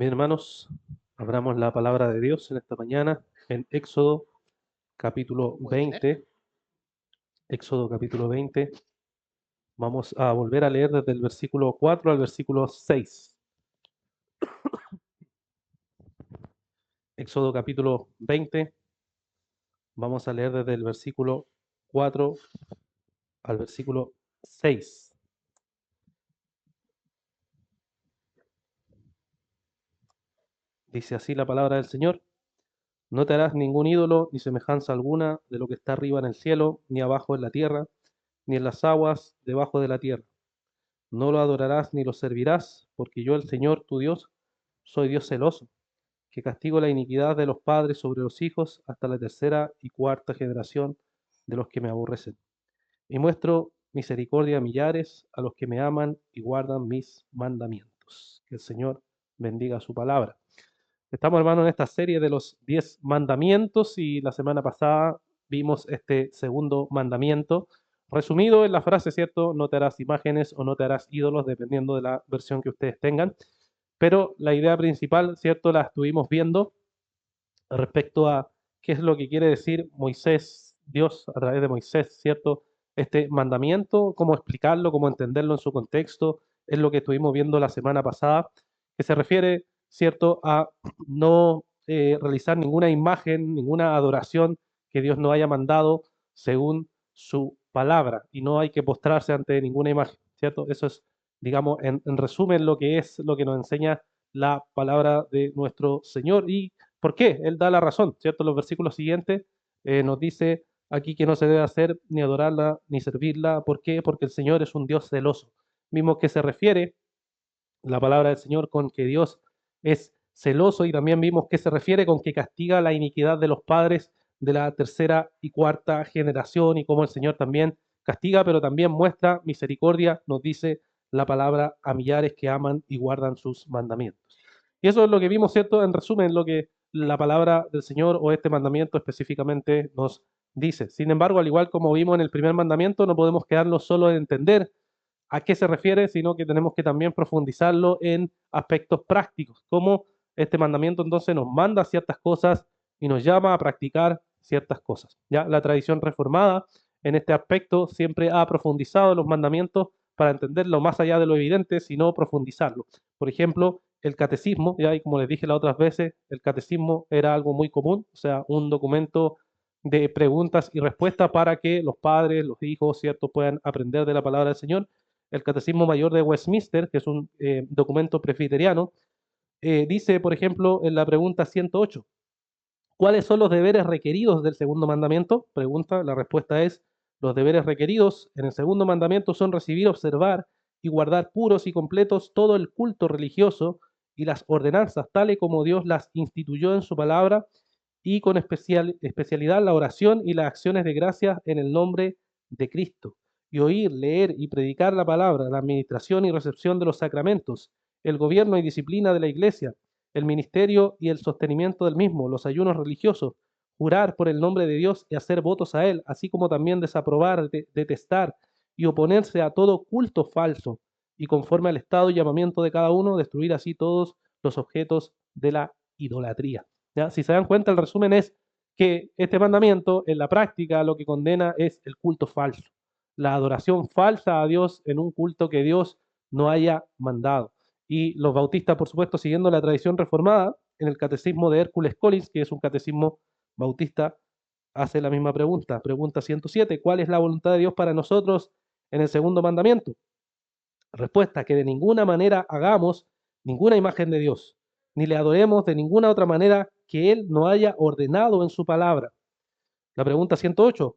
Bien, hermanos, abramos la palabra de Dios en esta mañana en Éxodo capítulo Muy bien, 20. Éxodo capítulo 20. Vamos a volver a leer desde el versículo 4 al versículo 6. Éxodo capítulo 20. Vamos a leer desde el versículo 4 al versículo 6. Dice así la palabra del Señor. No te harás ningún ídolo ni semejanza alguna de lo que está arriba en el cielo, ni abajo en la tierra, ni en las aguas debajo de la tierra. No lo adorarás ni lo servirás, porque yo, el Señor tu Dios, soy Dios celoso, que castigo la iniquidad de los padres sobre los hijos hasta la tercera y cuarta generación de los que me aborrecen. Y muestro misericordia a millares, a los que me aman y guardan mis mandamientos. Que el Señor bendiga su palabra. Estamos, hermanos, en esta serie de los 10 mandamientos y la semana pasada vimos este segundo mandamiento, resumido en la frase, ¿cierto? No te harás imágenes o no te harás ídolos, dependiendo de la versión que ustedes tengan. Pero la idea principal, ¿cierto? La estuvimos viendo respecto a qué es lo que quiere decir Moisés, Dios a través de Moisés, ¿cierto? Este mandamiento, cómo explicarlo, cómo entenderlo en su contexto, es lo que estuvimos viendo la semana pasada, que se refiere, ¿cierto?, a no realizar ninguna imagen, ninguna adoración que Dios no haya mandado según su palabra, y no hay que postrarse ante ninguna imagen, ¿cierto? Eso es, digamos, en resumen, lo que es lo que nos enseña la palabra de nuestro Señor. ¿Y por qué? Él da la razón, ¿cierto? Los versículos siguientes nos dice aquí que no se debe hacer ni adorarla ni servirla. ¿Por qué? Porque el Señor es un Dios celoso. Mismo que se refiere la palabra del Señor con que Dios es celoso, y también vimos que se refiere con que castiga la iniquidad de los padres de la tercera y cuarta generación, y cómo el Señor también castiga, pero también muestra misericordia, nos dice la palabra, a millares que aman y guardan sus mandamientos. Y eso es lo que vimos, ¿cierto? En resumen, lo que la palabra del Señor o este mandamiento específicamente nos dice. Sin embargo, al igual como vimos en el primer mandamiento, no podemos quedarnos solo en entender a qué se refiere, sino que tenemos que también profundizarlo en aspectos prácticos, como este mandamiento entonces nos manda ciertas cosas y nos llama a practicar ciertas cosas. Ya la tradición reformada en este aspecto siempre ha profundizado los mandamientos para entenderlo más allá de lo evidente, sino profundizarlo. Por ejemplo, el catecismo, ya, y como les dije las otras veces, el catecismo era algo muy común, o sea, un documento de preguntas y respuestas para que los padres, los hijos, ¿cierto?, puedan aprender de la palabra del Señor. El Catecismo Mayor de Westminster, que es un documento presbiteriano, dice, por ejemplo, en la pregunta 108, ¿cuáles son los deberes requeridos del segundo mandamiento? Pregunta, la respuesta es, los deberes requeridos en el segundo mandamiento son recibir, observar y guardar puros y completos todo el culto religioso y las ordenanzas, tales como Dios las instituyó en su palabra, y con especialidad la oración y las acciones de gracia en el nombre de Cristo. Y oír, leer y predicar la palabra, la administración y recepción de los sacramentos, el gobierno y disciplina de la Iglesia, el ministerio y el sostenimiento del mismo, los ayunos religiosos, jurar por el nombre de Dios y hacer votos a Él, así como también desaprobar, detestar y oponerse a todo culto falso, y conforme al estado y llamamiento de cada uno, destruir así todos los objetos de la idolatría. ¿Ya? Si se dan cuenta, el resumen es que este mandamiento en la práctica lo que condena es el culto falso, la adoración falsa a Dios en un culto que Dios no haya mandado. Y los bautistas, por supuesto, siguiendo la tradición reformada, en el catecismo de Hércules Collins, que es un catecismo bautista, hace la misma pregunta. Pregunta 107, ¿cuál es la voluntad de Dios para nosotros en el segundo mandamiento? Respuesta, que de ninguna manera hagamos ninguna imagen de Dios, ni le adoremos de ninguna otra manera que Él no haya ordenado en su palabra. La pregunta 108,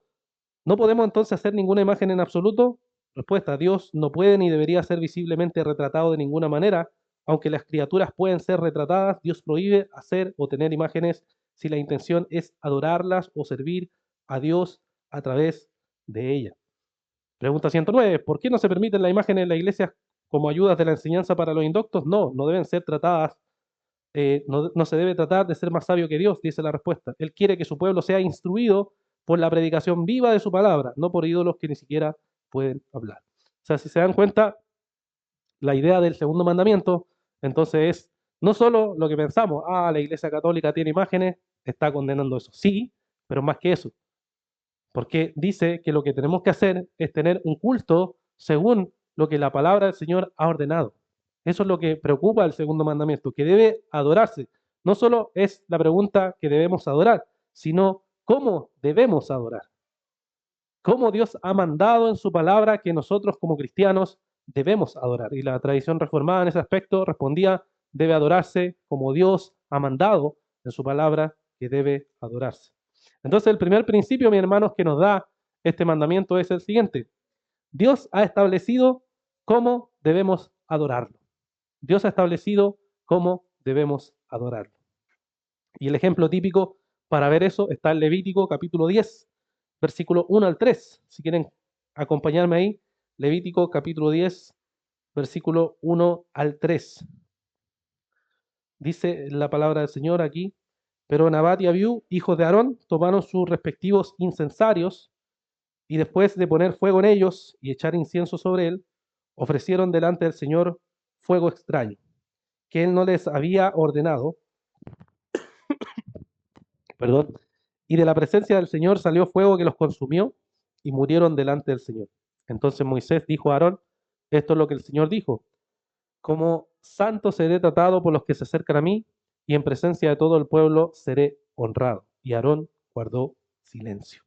¿no podemos entonces hacer ninguna imagen en absoluto? Respuesta, Dios no puede ni debería ser visiblemente retratado de ninguna manera. Aunque las criaturas pueden ser retratadas, Dios prohíbe hacer o tener imágenes si la intención es adorarlas o servir a Dios a través de ellas. Pregunta 109, ¿por qué no se permiten las imágenes en la iglesia como ayudas de la enseñanza para los indoctos? No, no deben ser tratadas, no se debe tratar de ser más sabio que Dios, dice la respuesta. Él quiere que su pueblo sea instruido por la predicación viva de su palabra, no por ídolos que ni siquiera pueden hablar. O sea, si se dan cuenta, la idea del segundo mandamiento, entonces es No solo lo que pensamos, la Iglesia Católica tiene imágenes, está condenando eso. Sí, pero más que eso, porque dice que lo que tenemos que hacer es tener un culto según lo que la palabra del Señor ha ordenado. Eso es lo que preocupa el segundo mandamiento, que debe adorarse. No solo es la pregunta que debemos adorar, sino cómo debemos adorar. Cómo Dios ha mandado en su palabra que nosotros como cristianos debemos adorar. Y la tradición reformada en ese aspecto respondía, debe adorarse como Dios ha mandado en su palabra que debe adorarse. Entonces el primer principio, mis hermanos, que nos da este mandamiento es el siguiente. Dios ha establecido cómo debemos adorarlo. Dios ha establecido cómo debemos adorarlo. Y el ejemplo típico para ver eso está en Levítico capítulo 10, versículo 1 al 3. Si quieren acompañarme ahí, Levítico capítulo 10, versículo 1 al 3. Dice la palabra del Señor aquí, pero Nabat y Abiú, hijos de Aarón, tomaron sus respectivos incensarios y después de poner fuego en ellos y echar incienso sobre él, ofrecieron delante del Señor fuego extraño, que él no les había ordenado, perdón, y de la presencia del Señor salió fuego que los consumió y murieron delante del Señor. Entonces Moisés dijo a Aarón, esto es lo que el Señor dijo, como santo seré tratado por los que se acercan a mí y en presencia de todo el pueblo seré honrado. Y Aarón guardó silencio.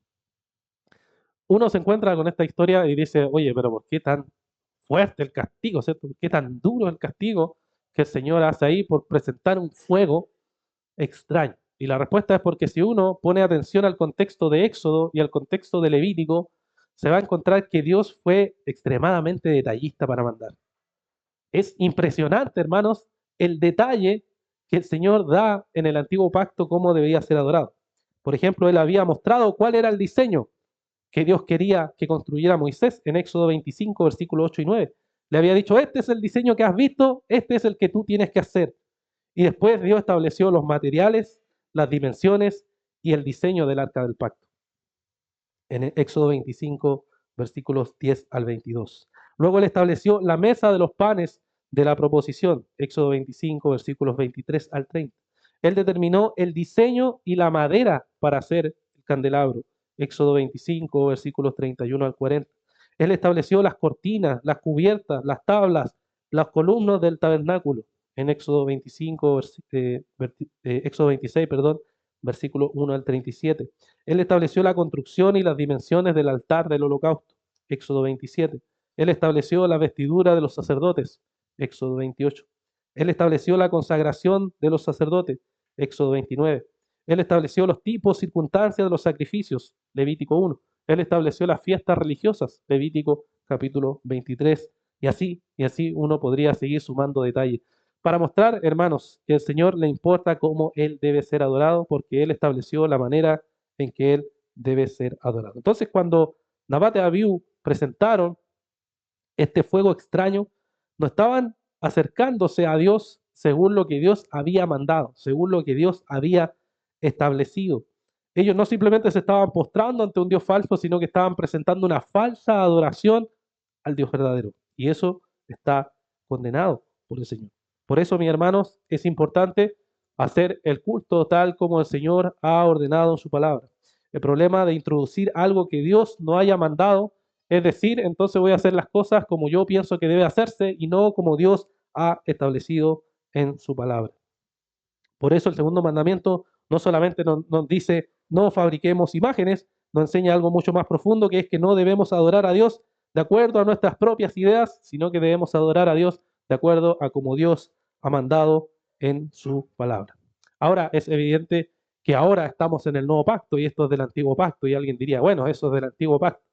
Uno se encuentra con esta historia y dice, oye, pero ¿por qué tan fuerte el castigo, ¿cierto? ¿Por qué tan duro el castigo que el Señor hace ahí por presentar un fuego extraño? Y la respuesta es porque si uno pone atención al contexto de Éxodo y al contexto de Levítico, se va a encontrar que Dios fue extremadamente detallista para mandar. Es impresionante, hermanos, el detalle que el Señor da en el antiguo pacto cómo debía ser adorado. Por ejemplo, Él había mostrado cuál era el diseño que Dios quería que construyera Moisés en Éxodo 25, versículos 8 y 9. Le había dicho, este es el diseño que has visto, este es el que tú tienes que hacer. Y después Dios estableció los materiales, las dimensiones y el diseño del arca del pacto. En Éxodo 25, versículos 10 al 22. Luego Él estableció la mesa de los panes de la proposición. Éxodo 25, versículos 23 al 30. Él determinó el diseño y la madera para hacer el candelabro. Éxodo 25, versículos 31 al 40. Él estableció las cortinas, las cubiertas, las tablas, las columnas del tabernáculo. En Éxodo 25, Éxodo 26, perdón, versículo 1 al 37. Él estableció la construcción y las dimensiones del altar del holocausto. Éxodo 27. Él estableció la vestidura de los sacerdotes. Éxodo 28. Él estableció la consagración de los sacerdotes. Éxodo 29. Él estableció los tipos, circunstancias de los sacrificios. Levítico 1. Él estableció las fiestas religiosas. Levítico capítulo 23. Y así uno podría seguir sumando detalles. Para mostrar, hermanos, que al Señor le importa cómo Él debe ser adorado, porque Él estableció la manera en que Él debe ser adorado. Entonces, cuando Nabat y Abiú presentaron este fuego extraño, no estaban acercándose a Dios según lo que Dios había mandado, según lo que Dios había establecido. Ellos no simplemente se estaban postrando ante un Dios falso, sino que estaban presentando una falsa adoración al Dios verdadero. Y eso está condenado por el Señor. Por eso, mis hermanos, es importante hacer el culto tal como el Señor ha ordenado en su palabra. El problema de introducir algo que Dios no haya mandado es decir, entonces voy a hacer las cosas como yo pienso que debe hacerse y no como Dios ha establecido en su palabra. Por eso el segundo mandamiento no solamente nos dice no fabriquemos imágenes, nos enseña algo mucho más profundo, que es que no debemos adorar a Dios de acuerdo a nuestras propias ideas, sino que debemos adorar a Dios de acuerdo a como Dios ha mandado en su palabra. Ahora es evidente que ahora estamos en el nuevo pacto y esto es del antiguo pacto y alguien diría, bueno, eso es del antiguo pacto.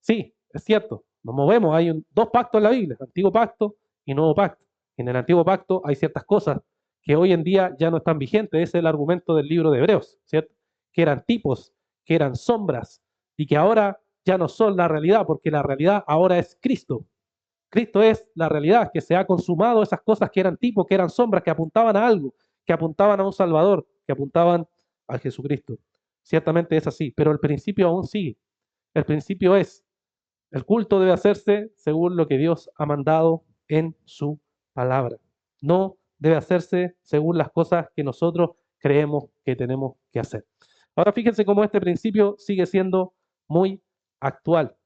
Sí, es cierto, nos movemos, hay dos pactos en la Biblia, antiguo pacto y nuevo pacto. En el antiguo pacto hay ciertas cosas que hoy en día ya no están vigentes, ese es el argumento del libro de Hebreos, ¿cierto? Que eran tipos, que eran sombras y que ahora ya no son la realidad, porque la realidad ahora es Cristo. Cristo es la realidad, que se ha consumado esas cosas que eran tipos, que eran sombras, que apuntaban a algo, que apuntaban a un Salvador, que apuntaban a Jesucristo. Ciertamente es así, pero el principio aún sigue. El principio es el culto debe hacerse según lo que Dios ha mandado en su palabra, no debe hacerse según las cosas que nosotros creemos que tenemos que hacer. Ahora fíjense cómo este principio sigue siendo muy actual.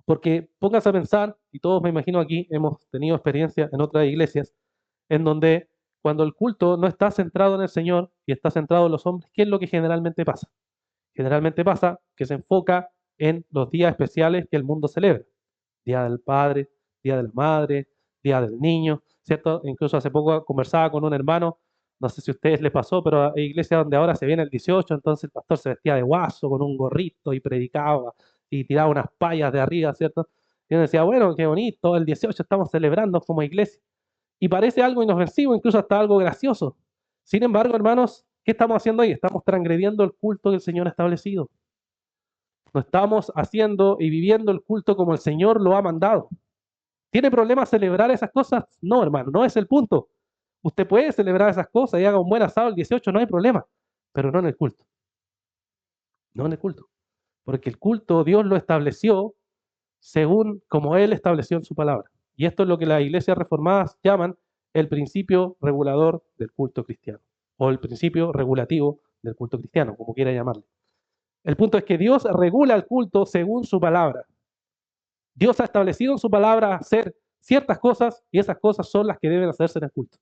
Porque pónganse a pensar, y todos me imagino aquí hemos tenido experiencia en otras iglesias, en donde cuando el culto no está centrado en el Señor y está centrado en los hombres, ¿qué es lo que generalmente pasa? Generalmente pasa que se enfoca en los días especiales que el mundo celebra. Día del Padre, Día de la Madre, Día del Niño, ¿cierto? Incluso hace poco conversaba con un hermano, no sé si a ustedes les pasó, pero hay iglesias donde ahora se viene el 18, entonces el pastor se vestía de guaso con un gorrito y predicaba y tiraba unas payas de arriba, ¿cierto? Y uno decía, bueno, qué bonito, el 18 estamos celebrando como iglesia. Y parece algo inofensivo, incluso hasta algo gracioso. Sin embargo, hermanos, ¿qué estamos haciendo ahí? Estamos transgrediendo el culto que el Señor ha establecido. No estamos haciendo y viviendo el culto como el Señor lo ha mandado. ¿Tiene problema celebrar esas cosas? No, hermano, no es el punto. Usted puede celebrar esas cosas y haga un buen asado el 18, no hay problema, pero no en el culto. No en el culto. Porque el culto Dios lo estableció según como Él estableció en su palabra. Y esto es lo que las iglesias reformadas llaman el principio regulador del culto cristiano, o el principio regulativo del culto cristiano, como quiera llamarlo. El punto es que Dios regula el culto según su palabra. Dios ha establecido en su palabra hacer ciertas cosas y esas cosas son las que deben hacerse en el culto,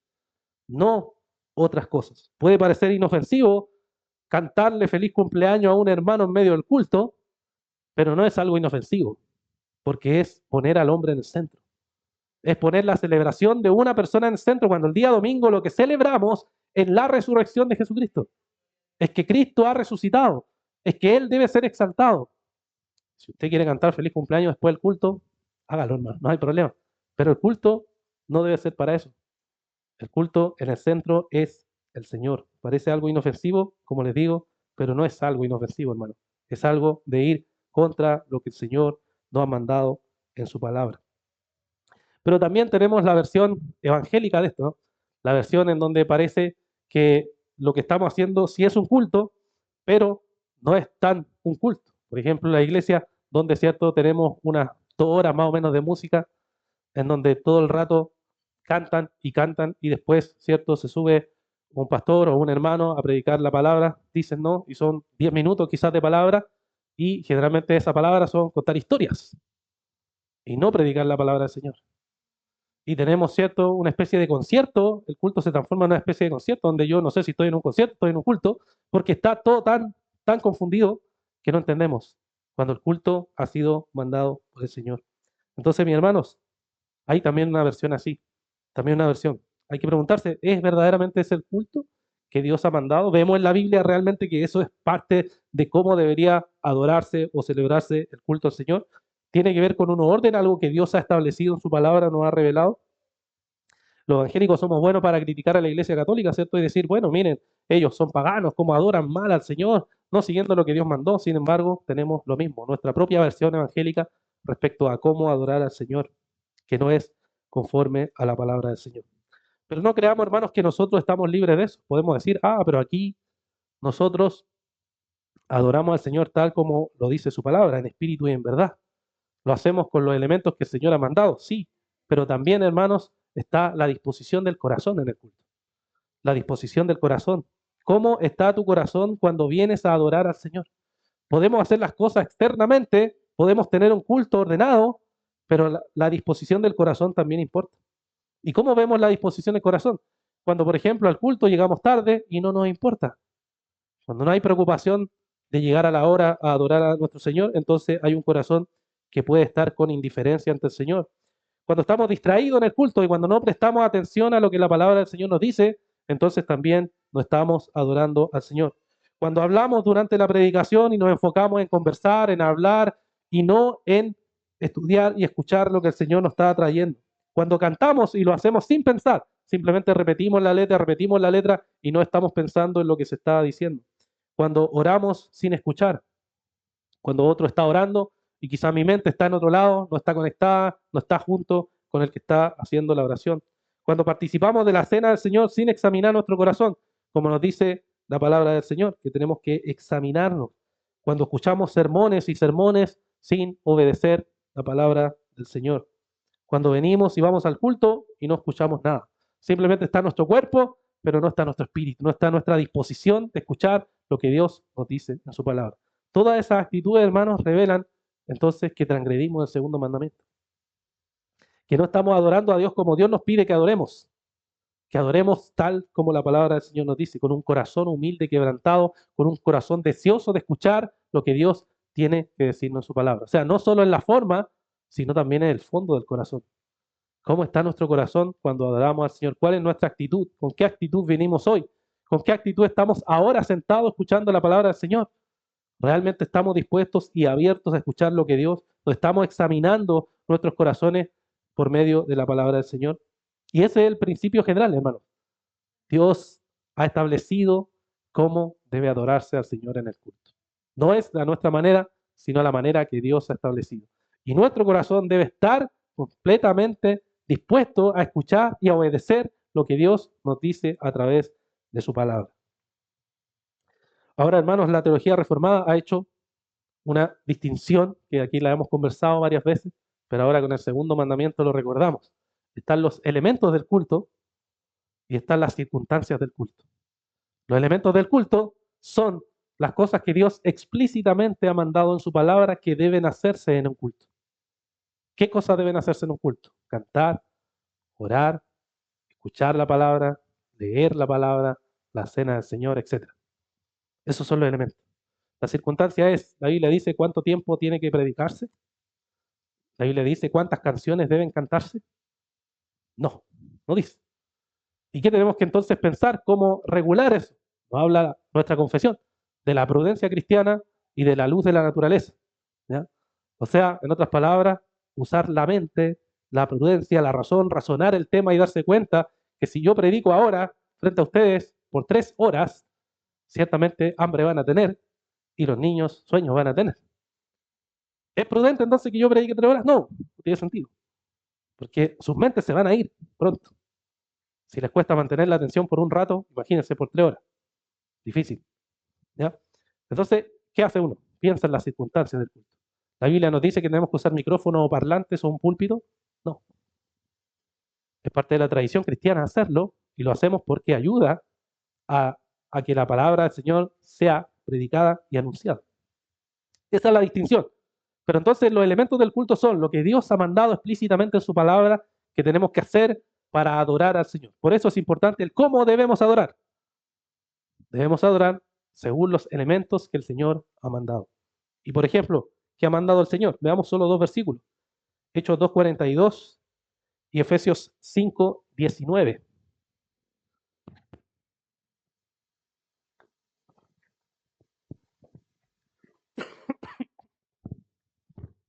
no otras cosas. Puede parecer inofensivo cantarle feliz cumpleaños a un hermano en medio del culto, pero no es algo inofensivo, porque es poner al hombre en el centro. Es poner la celebración de una persona en el centro, cuando el día domingo lo que celebramos es la resurrección de Jesucristo. Es que Cristo ha resucitado, es que Él debe ser exaltado. Si usted quiere cantar feliz cumpleaños después del culto, hágalo, hermano, no hay problema. Pero el culto no debe ser para eso. El culto en el centro es el Señor. Parece algo inofensivo, como les digo, pero no es algo inofensivo, hermano. Es algo de ir contra lo que el Señor nos ha mandado en su palabra. Pero también tenemos la versión evangélica de esto, ¿no? La versión en donde parece que lo que estamos haciendo sí es un culto, pero no es tan un culto. Por ejemplo, la iglesia donde, ¿cierto?, tenemos unas 2 horas más o menos de música, en donde todo el rato cantan y después, ¿cierto?, se sube un pastor o un hermano a predicar la palabra, dicen no, y son 10 minutos quizás de palabra, y generalmente esa palabra son contar historias y no predicar la palabra del Señor. Y tenemos, ¿cierto?, una especie de concierto, el culto se transforma en una especie de concierto, donde yo no sé si estoy en un concierto, estoy en un culto, porque está todo tan confundido que no entendemos cuando el culto ha sido mandado por el Señor. Entonces, mis hermanos, hay también una versión así, también una versión. Hay que preguntarse, ¿es verdaderamente ese el culto que Dios ha mandado? ¿Vemos en la Biblia realmente que eso es parte de cómo debería adorarse o celebrarse el culto al Señor? ¿Tiene que ver con un orden, algo que Dios ha establecido en su palabra, nos ha revelado? Los evangélicos somos buenos para criticar a la Iglesia Católica, ¿cierto? Y decir, bueno, miren, ellos son paganos, cómo adoran mal al Señor, no siguiendo lo que Dios mandó. Sin embargo, tenemos lo mismo, nuestra propia versión evangélica respecto a cómo adorar al Señor, que no es conforme a la palabra del Señor. Pero no creamos, hermanos, que nosotros estamos libres de eso. Podemos decir, pero aquí nosotros adoramos al Señor tal como lo dice su palabra, en espíritu y en verdad. Lo hacemos con los elementos que el Señor ha mandado, sí, pero también, hermanos, está la disposición del corazón en el culto. La disposición del corazón. ¿Cómo está tu corazón cuando vienes a adorar al Señor? Podemos hacer las cosas externamente, podemos tener un culto ordenado, pero la disposición del corazón también importa. ¿Y cómo vemos la disposición del corazón? Cuando, por ejemplo, al culto llegamos tarde y no nos importa. Cuando no hay preocupación de llegar a la hora a adorar a nuestro Señor, entonces hay un corazón que puede estar con indiferencia ante el Señor. Cuando estamos distraídos en el culto y cuando no prestamos atención a lo que la palabra del Señor nos dice, entonces también no estamos adorando al Señor. Cuando hablamos durante la predicación y nos enfocamos en conversar, en hablar y no en estudiar y escuchar lo que el Señor nos está trayendo. Cuando cantamos y lo hacemos sin pensar, simplemente repetimos la letra y no estamos pensando en lo que se está diciendo. Cuando oramos sin escuchar, cuando otro está orando y quizá mi mente está en otro lado, no está conectada, no está junto con el que está haciendo la oración. Cuando participamos de la cena del Señor sin examinar nuestro corazón, como nos dice la palabra del Señor, que tenemos que examinarnos. Cuando escuchamos sermones y sermones sin obedecer la palabra del Señor. Cuando venimos y vamos al culto y no escuchamos nada. Simplemente está nuestro cuerpo, pero no está nuestro espíritu, no está nuestra disposición de escuchar lo que Dios nos dice en su palabra. Todas esas actitudes, hermanos, revelan entonces que transgredimos el segundo mandamiento. Que no estamos adorando a Dios como Dios nos pide que adoremos tal como la palabra del Señor nos dice, con un corazón humilde, quebrantado, con un corazón deseoso de escuchar lo que Dios tiene que decirnos en su palabra. O sea, no solo en la forma, sino también en el fondo del corazón. ¿Cómo está nuestro corazón cuando adoramos al Señor? ¿Cuál es nuestra actitud? ¿Con qué actitud venimos hoy? ¿Con qué actitud estamos ahora sentados escuchando la palabra del Señor? ¿Realmente estamos dispuestos y abiertos a escuchar lo que Dios, o estamos examinando nuestros corazones por medio de la palabra del Señor? Y ese es el principio general, hermano. Dios ha establecido cómo debe adorarse al Señor en el culto. No es a nuestra manera, sino a la manera que Dios ha establecido. Y nuestro corazón debe estar completamente dispuesto a escuchar y a obedecer lo que Dios nos dice a través de su palabra. Ahora, hermanos, la teología reformada ha hecho una distinción que aquí la hemos conversado varias veces, pero ahora con el segundo mandamiento lo recordamos. Están los elementos del culto y están las circunstancias del culto. Los elementos del culto son las cosas que Dios explícitamente ha mandado en su palabra que deben hacerse en un culto. ¿Qué cosas deben hacerse en un culto? Cantar, orar, escuchar la palabra, leer la palabra, la cena del Señor, etc. Esos son los elementos. La circunstancia es, la Biblia dice cuánto tiempo tiene que predicarse. La Biblia dice cuántas canciones deben cantarse. No, no dice. ¿Y qué tenemos que entonces pensar? ¿Cómo regular eso? Nos habla nuestra confesión de la prudencia cristiana y de la luz de la naturaleza. ¿Ya? O sea, en otras palabras, usar la mente, la prudencia, la razón, razonar el tema y darse cuenta que si yo predico ahora frente a ustedes por 3 horas, ciertamente hambre van a tener y los niños sueños van a tener. ¿Es prudente entonces que yo predique 3 horas? No, no tiene sentido. Porque sus mentes se van a ir pronto. Si les cuesta mantener la atención por un rato, imagínense por 3 horas. Difícil. ¿Ya? Entonces, ¿qué hace uno? Piensa en las circunstancias del culto. ¿La Biblia nos dice que tenemos que usar micrófonos o parlantes o un púlpito? No. Es parte de la tradición cristiana hacerlo y lo hacemos porque ayuda a que la palabra del Señor sea predicada y anunciada. Esa es la distinción. Pero entonces los elementos del culto son lo que Dios ha mandado explícitamente en su palabra que tenemos que hacer para adorar al Señor. Por eso es importante el cómo debemos adorar. Debemos adorar según los elementos que el Señor ha mandado. Y por ejemplo, ¿qué ha mandado el Señor? Veamos solo 2 versículos. Hechos 2:42 y Efesios 5:19.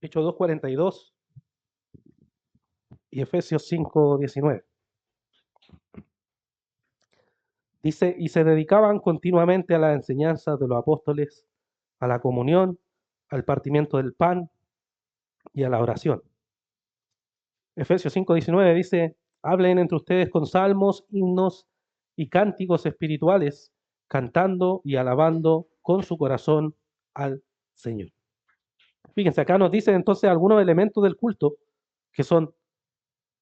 Hechos 2:42 y Efesios 5:19. Dice, y se dedicaban continuamente a la enseñanza de los apóstoles, a la comunión, al partimiento del pan y a la oración. Efesios 5:19 dice, hablen entre ustedes con salmos, himnos y cánticos espirituales, cantando y alabando con su corazón al Señor. Fíjense, acá nos dice entonces algunos elementos del culto, que son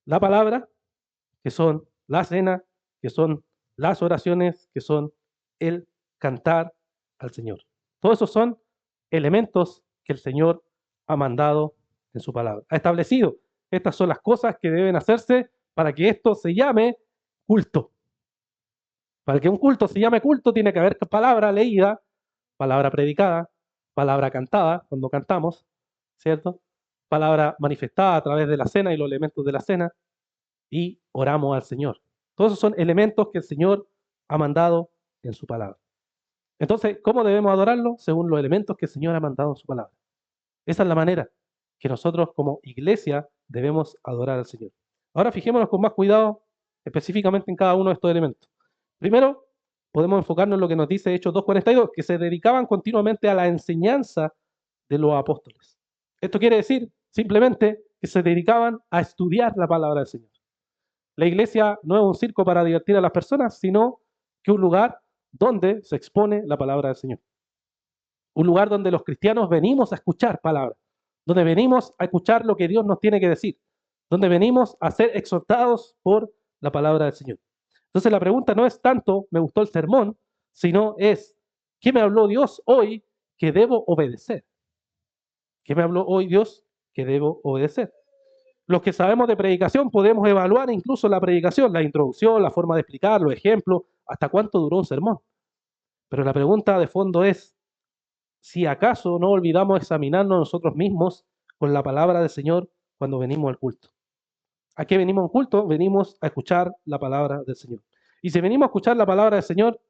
la palabra, que son la cena, que son las oraciones, que son el cantar al Señor. Todos esos son elementos que el Señor ha mandado en su palabra. Ha establecido, estas son las cosas que deben hacerse para que esto se llame culto. Para que un culto se llame culto tiene que haber palabra leída, palabra predicada, palabra cantada cuando cantamos, ¿cierto? Palabra manifestada a través de la cena y los elementos de la cena, y oramos al Señor. Todos esos son elementos que el Señor ha mandado en su palabra. Entonces, ¿cómo debemos adorarlo? Según los elementos que el Señor ha mandado en su palabra. Esa es la manera que nosotros como iglesia debemos adorar al Señor. Ahora fijémonos con más cuidado específicamente en cada uno de estos elementos. Primero, podemos enfocarnos en lo que nos dice Hechos 2:42, que se dedicaban continuamente a la enseñanza de los apóstoles. Esto quiere decir simplemente que se dedicaban a estudiar la palabra del Señor. La iglesia no es un circo para divertir a las personas, sino que un lugar donde se expone la palabra del Señor. Un lugar donde los cristianos venimos a escuchar palabras, donde venimos a escuchar lo que Dios nos tiene que decir, donde venimos a ser exhortados por la palabra del Señor. Entonces la pregunta no es tanto, me gustó el sermón, sino es, ¿qué me habló Dios hoy que debo obedecer? ¿Qué me habló hoy Dios que debo obedecer? Los que sabemos de predicación podemos evaluar incluso la predicación, la introducción, la forma de explicar, los ejemplos, hasta cuánto duró un sermón. Pero la pregunta de fondo es, si acaso no olvidamos examinarnos nosotros mismos con la palabra del Señor cuando venimos al culto. ¿A qué venimos al culto? Venimos a escuchar la palabra del Señor. Y si venimos a escuchar la palabra del Señor,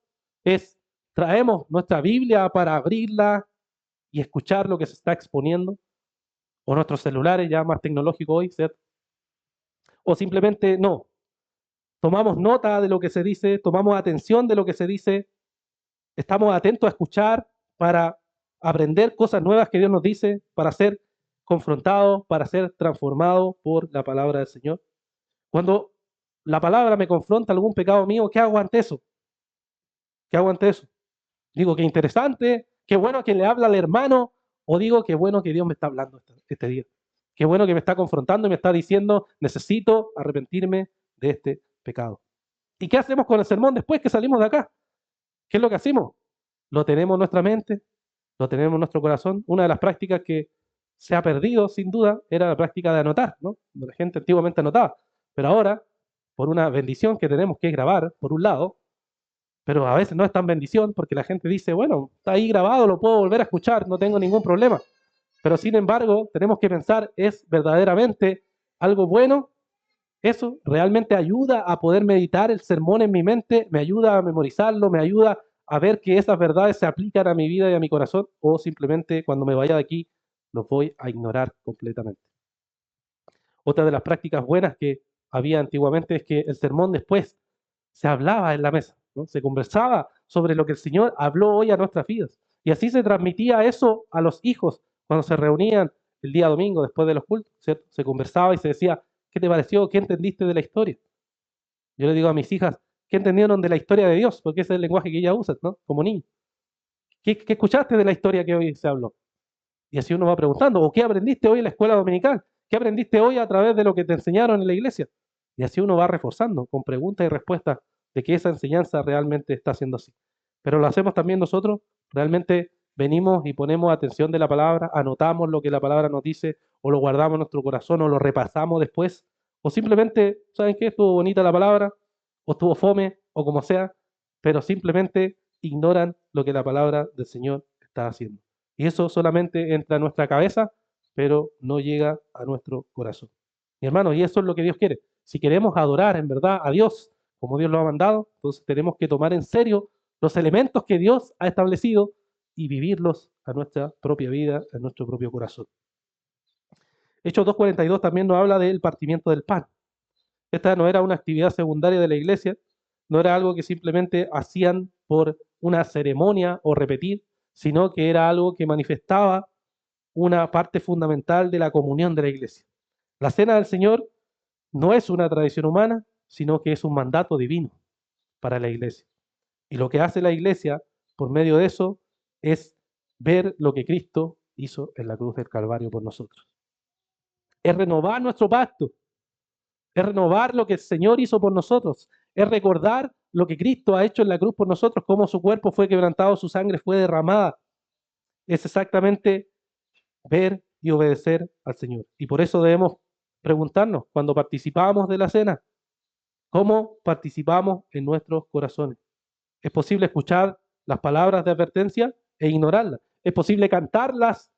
traemos nuestra Biblia para abrirla y escuchar lo que se está exponiendo, o nuestros celulares ya más tecnológicos hoy, ¿cierto? O simplemente no, tomamos nota de lo que se dice, tomamos atención de lo que se dice, estamos atentos a escuchar para aprender cosas nuevas que Dios nos dice, para ser confrontados, para ser transformados por la palabra del Señor. Cuando la palabra me confronta algún pecado mío, ¿qué hago ante eso? ¿Qué hago ante eso? Digo, qué interesante, qué bueno que le habla al hermano, o digo, qué bueno que Dios me está hablando este día. Qué bueno que me está confrontando y me está diciendo, necesito arrepentirme de este pecado. ¿Y qué hacemos con el sermón después que salimos de acá? ¿Qué es lo que hacemos? Lo tenemos en nuestra mente, lo tenemos en nuestro corazón. Una de las prácticas que se ha perdido, sin duda, era la práctica de anotar, ¿no? La gente antiguamente anotaba, pero ahora, por una bendición que tenemos que grabar, por un lado, pero a veces no es tan bendición porque la gente dice, bueno, está ahí grabado, lo puedo volver a escuchar, no tengo ningún problema. Pero sin embargo, tenemos que pensar, ¿es verdaderamente algo bueno? Eso realmente ayuda a poder meditar el sermón en mi mente, me ayuda a memorizarlo, me ayuda a ver que esas verdades se aplican a mi vida y a mi corazón, o simplemente cuando me vaya de aquí los voy a ignorar completamente. Otra de las prácticas buenas que había antiguamente es que el sermón después se hablaba en la mesa, ¿no? Se conversaba sobre lo que el Señor habló hoy a nuestras vidas. Y así se transmitía eso a los hijos cuando se reunían el día domingo después de los cultos, ¿cierto? Se conversaba y se decía, ¿qué te pareció? ¿Qué entendiste de la historia? Yo le digo a mis hijas, ¿qué entendieron de la historia de Dios? Porque ese es el lenguaje que ellas usan, ¿no? Como niños. ¿Qué escuchaste de la historia que hoy se habló? Y así uno va preguntando, ¿o qué aprendiste hoy en la escuela dominical? ¿Qué aprendiste hoy a través de lo que te enseñaron en la iglesia? Y así uno va reforzando con preguntas y respuestas de que esa enseñanza realmente está siendo así. Pero lo hacemos también nosotros, realmente venimos y ponemos atención de la palabra, anotamos lo que la palabra nos dice, o lo guardamos en nuestro corazón, o lo repasamos después, o simplemente, ¿saben qué? Estuvo bonita la palabra, o estuvo fome, o como sea, pero simplemente ignoran lo que la palabra del Señor está haciendo. Y eso solamente entra a nuestra cabeza, pero no llega a nuestro corazón. Mi hermano, y eso es lo que Dios quiere. Si queremos adorar en verdad a Dios como Dios lo ha mandado, entonces tenemos que tomar en serio los elementos que Dios ha establecido y vivirlos a nuestra propia vida, a nuestro propio corazón. Hechos 2:42 también nos habla del partimiento del pan. Esta no era una actividad secundaria de la iglesia, no era algo que simplemente hacían por una ceremonia o repetir, sino que era algo que manifestaba una parte fundamental de la comunión de la iglesia. La cena del Señor no es una tradición humana, sino que es un mandato divino para la iglesia. Y lo que hace la iglesia por medio de eso es ver lo que Cristo hizo en la cruz del Calvario por nosotros. Es renovar nuestro pacto, es renovar lo que el Señor hizo por nosotros, es recordar lo que Cristo ha hecho en la cruz por nosotros, cómo su cuerpo fue quebrantado, su sangre fue derramada. Es exactamente ver y obedecer al Señor. Y por eso debemos preguntarnos cuando participamos de la cena, ¿cómo participamos en nuestros corazones? Es posible escuchar las palabras de advertencia e ignorarlas. Es posible cantarlas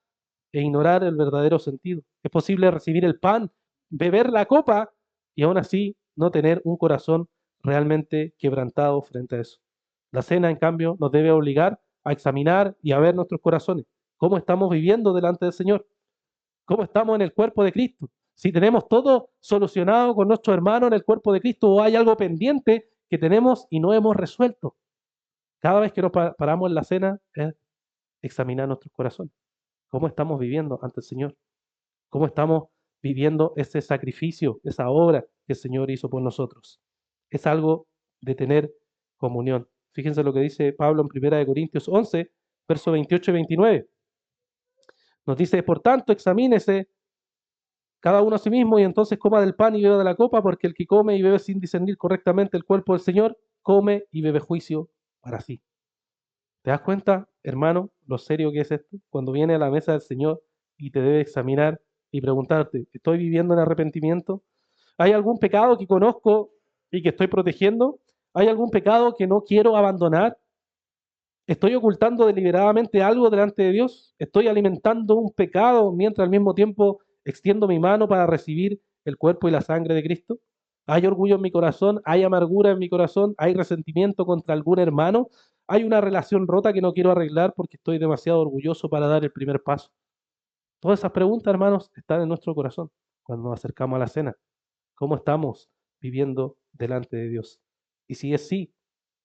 e ignorar el verdadero sentido. Es posible recibir el pan, beber la copa y aún así no tener un corazón realmente quebrantado frente a eso. La cena, en cambio, nos debe obligar a examinar y a ver nuestros corazones. ¿Cómo estamos viviendo delante del Señor? ¿Cómo estamos en el cuerpo de Cristo? Si tenemos todo solucionado con nuestro hermano en el cuerpo de Cristo o hay algo pendiente que tenemos y no hemos resuelto. Cada vez que nos paramos en la cena es examinar nuestros corazones. ¿Cómo estamos viviendo ante el Señor? ¿Cómo estamos viviendo ese sacrificio, esa obra que el Señor hizo por nosotros? Es algo de tener comunión. Fíjense lo que dice Pablo en 1 Corintios 11, versos 28 y 29. Nos dice, por tanto, examínese cada uno a sí mismo, y entonces coma del pan y beba de la copa, porque el que come y bebe sin discernir correctamente el cuerpo del Señor, come y bebe juicio para sí. ¿Te das cuenta, hermano, lo serio que es esto? Cuando viene a la mesa del Señor y te debe examinar y preguntarte, ¿estoy viviendo en arrepentimiento? ¿Hay algún pecado que conozco y que estoy protegiendo? ¿Hay algún pecado que no quiero abandonar? ¿Estoy ocultando deliberadamente algo delante de Dios? ¿Estoy alimentando un pecado mientras al mismo tiempo extiendo mi mano para recibir el cuerpo y la sangre de Cristo? ¿Hay orgullo en mi corazón? ¿Hay amargura en mi corazón? ¿Hay resentimiento contra algún hermano? ¿Hay una relación rota que no quiero arreglar porque estoy demasiado orgulloso para dar el primer paso? Todas esas preguntas, hermanos, están en nuestro corazón cuando nos acercamos a la cena. ¿Cómo estamos viviendo delante de Dios? Y si es sí,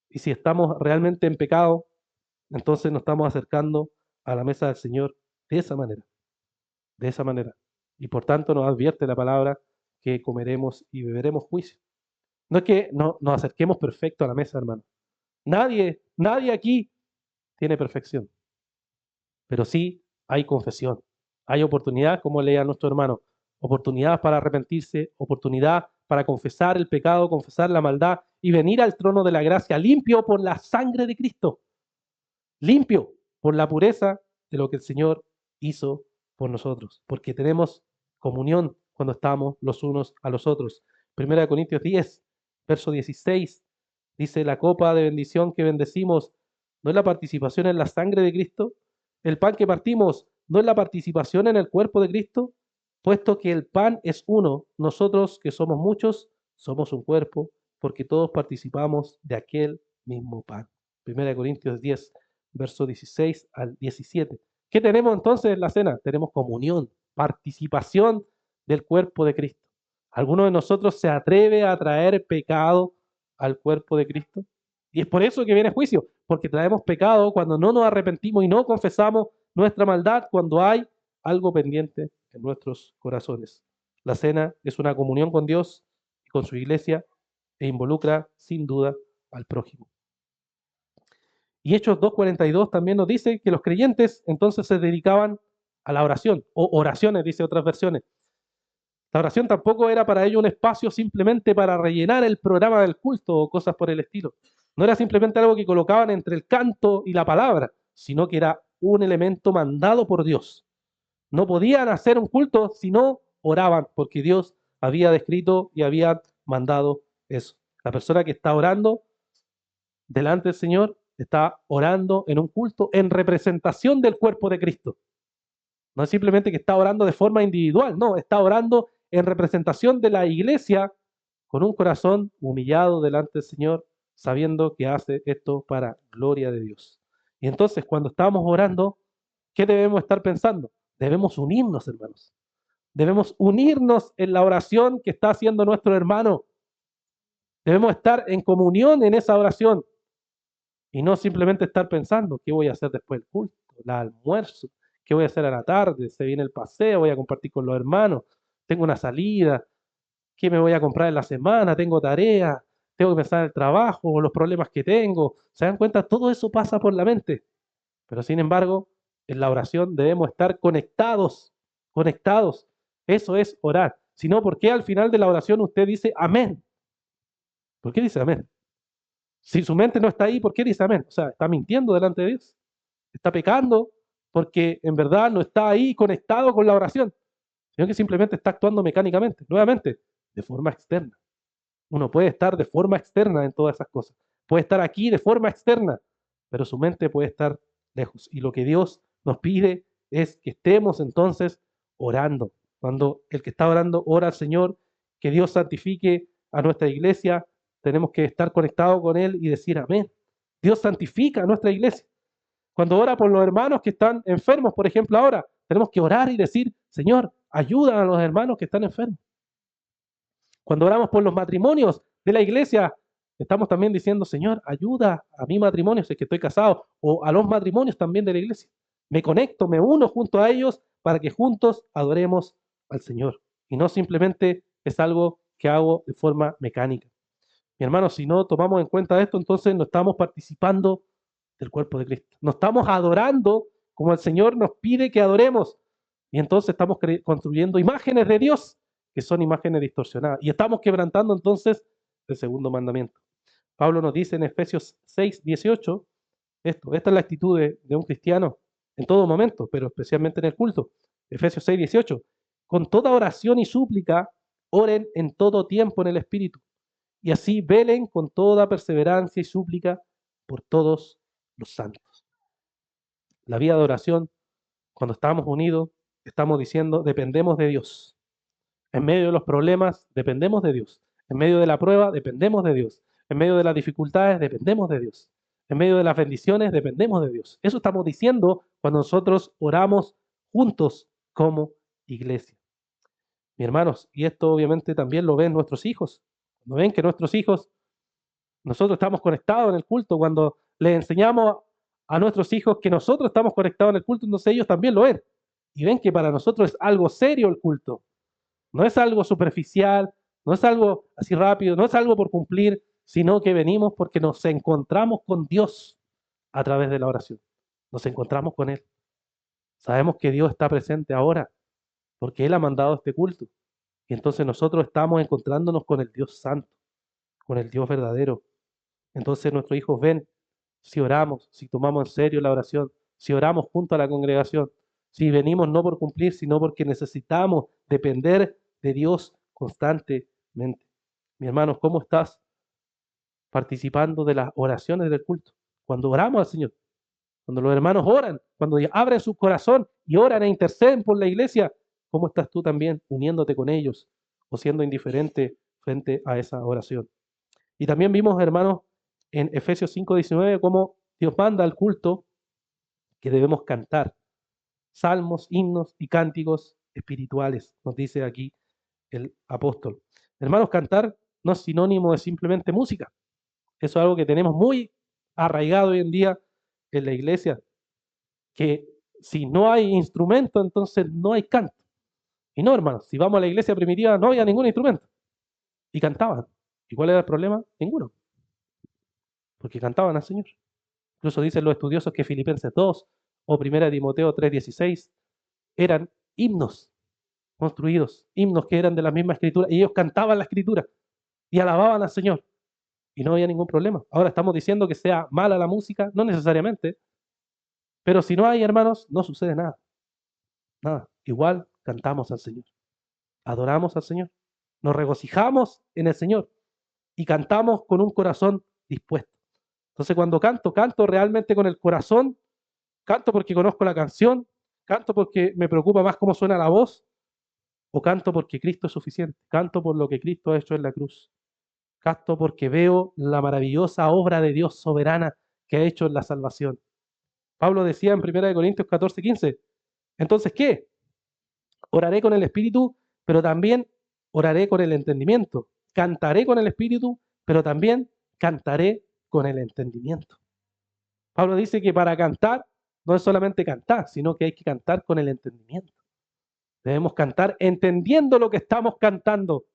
y si estamos realmente en pecado, entonces nos estamos acercando a la mesa del Señor de esa manera, de esa manera. Y por tanto nos advierte la palabra que comeremos y beberemos juicio. No es que nos acerquemos perfecto a la mesa, hermano. Nadie aquí tiene perfección, pero sí hay confesión. Hay oportunidad, como leía nuestro hermano, oportunidad para arrepentirse, oportunidad para confesar el pecado, confesar la maldad y venir al trono de la gracia limpio por la sangre de Cristo, limpio por la pureza de lo que el Señor hizo por nosotros, porque tenemos comunión cuando estamos los unos a los otros. Primera de Corintios 10, verso 16, dice, la copa de bendición que bendecimos no es la participación en la sangre de Cristo, el pan que partimos no es la participación en el cuerpo de Cristo, puesto que el pan es uno, nosotros que somos muchos, somos un cuerpo, porque todos participamos de aquel mismo pan. Primera de Corintios 10, verso 16 al 17. ¿Qué tenemos entonces en la cena? Tenemos comunión, participación del cuerpo de Cristo. ¿Alguno de nosotros se atreve a traer pecado al cuerpo de Cristo? Y es por eso que viene juicio, porque traemos pecado cuando no nos arrepentimos y no confesamos nuestra maldad, cuando hay algo pendiente en nuestros corazones. La cena es una comunión con Dios y con su iglesia e involucra sin duda al prójimo. Y Hechos 2:42 también nos dice que los creyentes entonces se dedicaban a la oración, o oraciones, dice otras versiones. La oración tampoco era para ellos un espacio simplemente para rellenar el programa del culto o cosas por el estilo. No era simplemente algo que colocaban entre el canto y la palabra, sino que era un elemento mandado por Dios. No podían hacer un culto si no oraban, porque Dios había descrito y había mandado eso. La persona que está orando delante del Señor está orando en un culto en representación del cuerpo de Cristo. No es simplemente que está orando de forma individual, no, está orando en representación de la iglesia con un corazón humillado delante del Señor, sabiendo que hace esto para gloria de Dios. Y entonces, cuando estamos orando, ¿qué debemos estar pensando? Debemos unirnos, hermanos. Debemos unirnos en la oración que está haciendo nuestro hermano. Debemos estar en comunión en esa oración. Y no simplemente estar pensando, ¿qué voy a hacer después del culto? El almuerzo, ¿qué voy a hacer a la tarde? Se viene el paseo, voy a compartir con los hermanos, tengo una salida, ¿qué me voy a comprar en la semana? Tengo tareas, tengo que pensar en el trabajo, los problemas que tengo. ¿Se dan cuenta? Todo eso pasa por la mente. Pero sin embargo, en la oración debemos estar conectados, conectados. Eso es orar. Si no, ¿por qué al final de la oración usted dice amén? ¿Por qué dice amén? Si su mente no está ahí, ¿por qué dice amén? O sea, está mintiendo delante de Dios. Está pecando porque en verdad no está ahí conectado con la oración, sino que simplemente está actuando mecánicamente, nuevamente, de forma externa. Uno puede estar de forma externa en todas esas cosas. Puede estar aquí de forma externa, pero su mente puede estar lejos. Y lo que Dios nos pide es que estemos entonces orando. Cuando el que está orando ora al Señor, que Dios santifique a nuestra iglesia, tenemos que estar conectados con Él y decir amén. Dios santifica a nuestra iglesia. Cuando ora por los hermanos que están enfermos, por ejemplo, ahora, tenemos que orar y decir, Señor, ayuda a los hermanos que están enfermos. Cuando oramos por los matrimonios de la iglesia, estamos también diciendo, Señor, ayuda a mi matrimonio, si es que estoy casado, o a los matrimonios también de la iglesia. Me conecto, me uno junto a ellos para que juntos adoremos al Señor. Y no simplemente es algo que hago de forma mecánica. Mi hermano, si no tomamos en cuenta esto, entonces no estamos participando del cuerpo de Cristo. No estamos adorando como el Señor nos pide que adoremos. Y entonces estamos construyendo imágenes de Dios que son imágenes distorsionadas. Y estamos quebrantando entonces el segundo mandamiento. Pablo nos dice en Efesios 6:18 esta es la actitud de un cristiano en todo momento, pero especialmente en el culto. Efesios 6:18. Con toda oración y súplica, oren en todo tiempo en el Espíritu. Y así velen con toda perseverancia y súplica por todos los santos. La vida de oración, cuando estamos unidos, estamos diciendo, dependemos de Dios. En medio de los problemas, dependemos de Dios. En medio de la prueba, dependemos de Dios. En medio de las dificultades, dependemos de Dios. En medio de las bendiciones, dependemos de Dios. Eso estamos diciendo cuando nosotros oramos juntos como iglesia. Mis hermanos, y esto obviamente también lo ven nuestros hijos. Cuando ven que nuestros hijos, nosotros estamos conectados en el culto, cuando les enseñamos a nuestros hijos que nosotros estamos conectados en el culto, entonces ellos también lo ven. Y ven que para nosotros es algo serio el culto. No es algo superficial, no es algo así rápido, no es algo por cumplir, sino que venimos porque nos encontramos con Dios a través de la oración. Nos encontramos con Él. Sabemos que Dios está presente ahora porque Él ha mandado este culto. Y entonces nosotros estamos encontrándonos con el Dios santo, con el Dios verdadero. Entonces nuestros hijos ven si oramos, si tomamos en serio la oración, si oramos junto a la congregación, si venimos no por cumplir, sino porque necesitamos depender de Dios constantemente. Mi hermanos, ¿cómo estás participando de las oraciones del culto? Cuando oramos al Señor, cuando los hermanos oran, cuando abren su corazón y oran e interceden por la iglesia, ¿cómo estás tú también uniéndote con ellos o siendo indiferente frente a esa oración? Y también vimos, hermanos, en Efesios 5:19, cómo Dios manda al culto que debemos cantar salmos, himnos y cánticos espirituales, nos dice aquí el apóstol. Hermanos, cantar no es sinónimo de simplemente música. Eso es algo que tenemos muy arraigado hoy en día en la iglesia, que si no hay instrumento, entonces no hay canto. Y no, hermanos, si vamos a la iglesia primitiva no había ningún instrumento. Y cantaban. ¿Y cuál era el problema? Ninguno. Porque cantaban al Señor. Incluso dicen los estudiosos que Filipenses 2 o 1 Timoteo 3:16 eran himnos construidos, himnos que eran de la misma escritura, y ellos cantaban la escritura y alababan al Señor, y no había ningún problema. Ahora estamos diciendo que sea mala la música, no necesariamente, pero si no hay, hermanos, no sucede nada, nada. Igual cantamos al Señor, adoramos al Señor, nos regocijamos en el Señor y cantamos con un corazón dispuesto. Entonces cuando canto, canto realmente con el corazón, canto porque conozco la canción, canto porque me preocupa más cómo suena la voz, o canto porque Cristo es suficiente, canto por lo que Cristo ha hecho en la cruz, canto porque veo la maravillosa obra de Dios soberana que ha hecho en la salvación. Pablo decía en 1 Corintios 14:15, entonces, ¿qué? Oraré con el Espíritu, pero también oraré con el entendimiento. Cantaré con el Espíritu, pero también cantaré con el entendimiento. Pablo dice que para cantar no es solamente cantar, sino que hay que cantar con el entendimiento. Debemos cantar entendiendo lo que estamos cantando.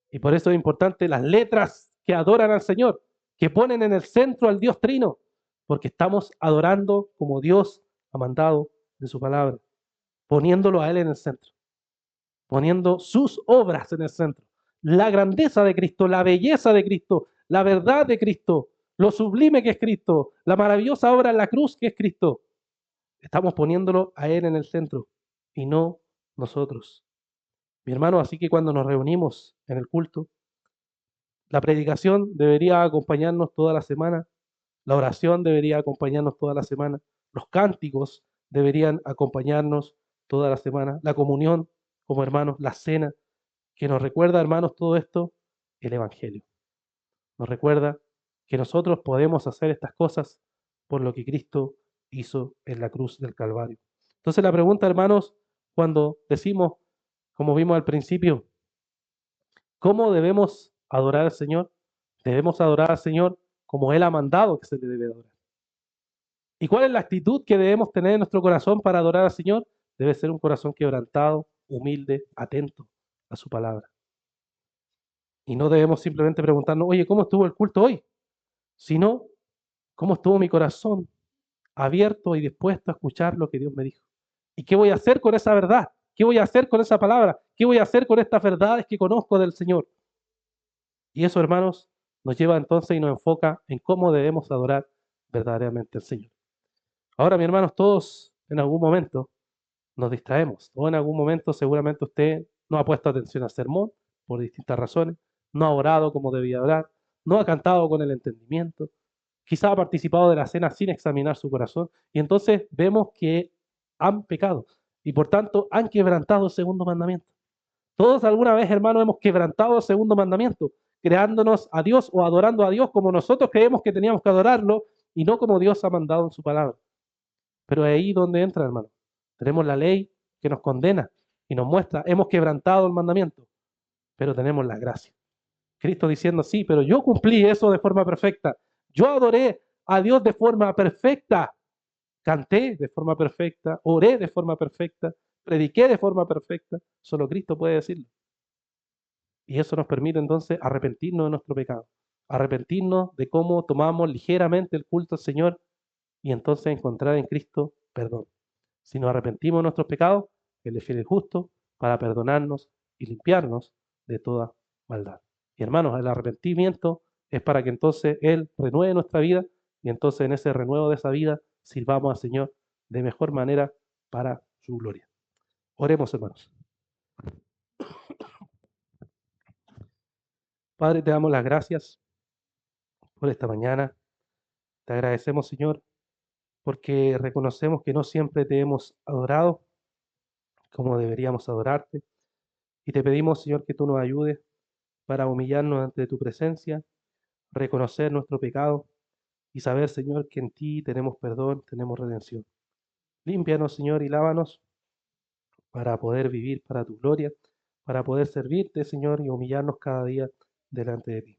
Y por eso es importante las letras que adoran al Señor, que ponen en el centro al Dios Trino, porque estamos adorando como Dios ha mandado en su palabra, poniéndolo a Él en el centro, poniendo sus obras en el centro, la grandeza de Cristo, la belleza de Cristo, la verdad de Cristo, lo sublime que es Cristo, la maravillosa obra en la cruz que es Cristo. Estamos poniéndolo a Él en el centro y no nosotros. Mi hermano, así que cuando nos reunimos en el culto, la predicación debería acompañarnos toda la semana, la oración debería acompañarnos toda la semana, los cánticos deberían acompañarnos toda la semana, la comunión como hermanos, la cena, que nos recuerda, hermanos, todo esto, el Evangelio. Nos recuerda que nosotros podemos hacer estas cosas por lo que Cristo hizo en la cruz del Calvario. Entonces la pregunta, hermanos, cuando decimos, como vimos al principio, ¿cómo debemos adorar al Señor? Debemos adorar al Señor como Él ha mandado que se le debe adorar. ¿Y cuál es la actitud que debemos tener en nuestro corazón para adorar al Señor? Debe ser un corazón quebrantado, humilde, atento a su palabra. Y no debemos simplemente preguntarnos, oye, ¿cómo estuvo el culto hoy? Sino, ¿cómo estuvo mi corazón abierto y dispuesto a escuchar lo que Dios me dijo? ¿Y qué voy a hacer con esa verdad? ¿Qué voy a hacer con esa palabra? ¿Qué voy a hacer con estas verdades que conozco del Señor? Y eso, hermanos, nos lleva entonces y nos enfoca en cómo debemos adorar verdaderamente al Señor. Ahora, mis hermanos, todos en algún momento nos distraemos, o en algún momento seguramente usted no ha puesto atención al sermón por distintas razones, no ha orado como debía orar, no ha cantado con el entendimiento, quizá ha participado de la cena sin examinar su corazón, y entonces vemos que han pecado y por tanto han quebrantado el segundo mandamiento. Todos alguna vez, hermanos, hemos quebrantado el segundo mandamiento, creándonos a Dios o adorando a Dios como nosotros creemos que teníamos que adorarlo y no como Dios ha mandado en su palabra. Pero es ahí donde entra, hermano. Tenemos la ley que nos condena y nos muestra, hemos quebrantado el mandamiento, pero tenemos la gracia. Cristo diciendo, sí, pero yo cumplí eso de forma perfecta. Yo adoré a Dios de forma perfecta. Canté de forma perfecta, oré de forma perfecta, prediqué de forma perfecta. Solo Cristo puede decirlo. Y eso nos permite entonces arrepentirnos de nuestro pecado, arrepentirnos de cómo tomamos ligeramente el culto al Señor y entonces encontrar en Cristo perdón. Si nos arrepentimos de nuestros pecados, Él es fiel y justo para perdonarnos y limpiarnos de toda maldad. Y hermanos, el arrepentimiento es para que entonces Él renueve nuestra vida y entonces en ese renuevo de esa vida sirvamos al Señor de mejor manera para su gloria. Oremos, hermanos. Padre, te damos las gracias por esta mañana. Te agradecemos, Señor, porque reconocemos que no siempre te hemos adorado como deberíamos adorarte. Y te pedimos, Señor, que tú nos ayudes para humillarnos ante tu presencia, reconocer nuestro pecado y saber, Señor, que en ti tenemos perdón, tenemos redención. Límpianos, Señor, y lávanos para poder vivir para tu gloria, para poder servirte, Señor, y humillarnos cada día delante de ti.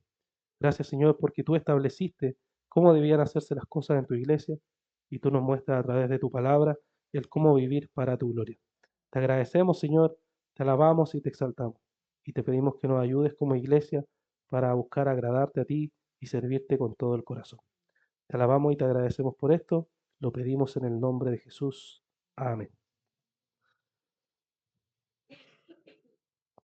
Gracias, Señor, porque tú estableciste cómo debían hacerse las cosas en tu iglesia y tú nos muestras a través de tu palabra el cómo vivir para tu gloria. Te agradecemos, Señor, te alabamos y te exaltamos. Y te pedimos que nos ayudes como iglesia para buscar agradarte a ti y servirte con todo el corazón. Te alabamos y te agradecemos por esto. Lo pedimos en el nombre de Jesús. Amén.